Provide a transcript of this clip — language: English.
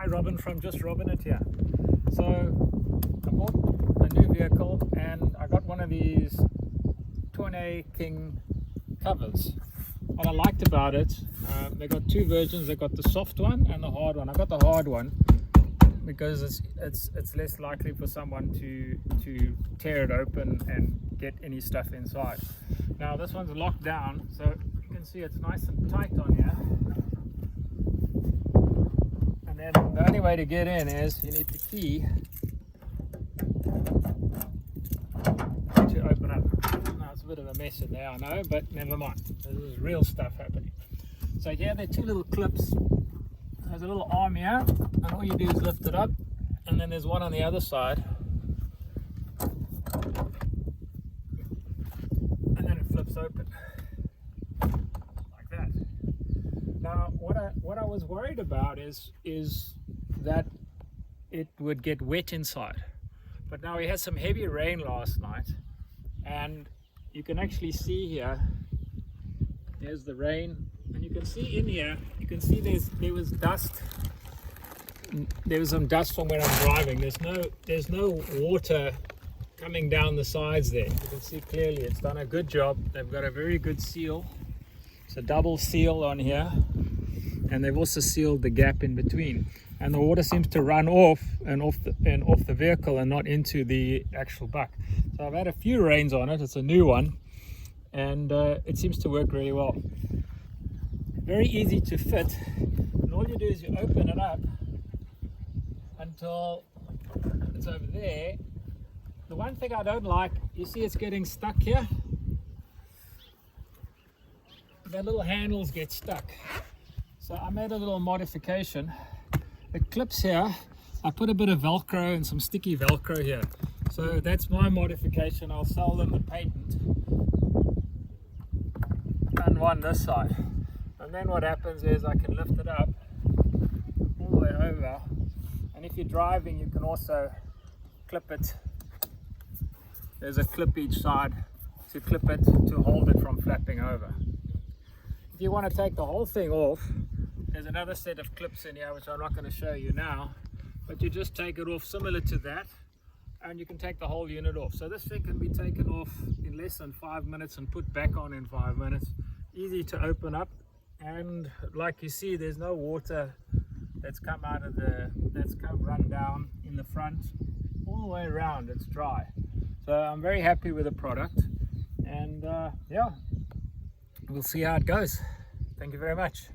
Hi Robin from Just Robin It here. So I bought a new vehicle and I got one of these Tonneau King covers. What I liked about it, they got two versions. They got the soft one and the hard one. I got the hard one because it's less likely for someone to tear it open and get any stuff inside. Now this one's locked down, so you can see it's nice and tight on here. And then the only way to get in is you need the key to open up. Now it's a bit of a mess in there, I know, but never mind. This is real stuff happening. So here there are two little clips. There's a little arm here, and all you do is lift it up, and then there's one on the other side, and then it flips open like that. Now what I was worried about is that it would get wet inside, but now we had some heavy rain last night, and you can actually see here, there's the rain, and you can see in here, you can see there was dust. There was some dust from where I'm driving. There's no water coming down the sides there. You can see clearly it's done a good job. They've got a very good seal. It's a double seal on here, and they've also sealed the gap in between. And the water seems to run off the vehicle and not into the actual buck. So I've had a few rains on it. It's a new one, and it seems to work really well. Very easy to fit, and all you do is you open it up until it's over there. The one thing I don't like, you see it's getting stuck here. The little handles get stuck. So I made a little modification. The clips here, I put a bit of velcro and some sticky velcro here. So that's my modification. I'll sell them the patent. And one this side. And then what happens is I can lift it up all the way over, and if you're driving you can also clip it. There's a clip each side to clip it to hold it from flapping over. If you want to take the whole thing off, there's another set of clips in here which I'm not going to show you now, but you just take it off similar to that, and you can take the whole unit off. So this thing can be taken off in less than 5 minutes and put back on in 5 minutes. Easy to open up. And like you see, there's no water that's come run down in the front all the way around. It's dry. So I'm very happy with the product, and yeah, we'll see how it goes. Thank you very much.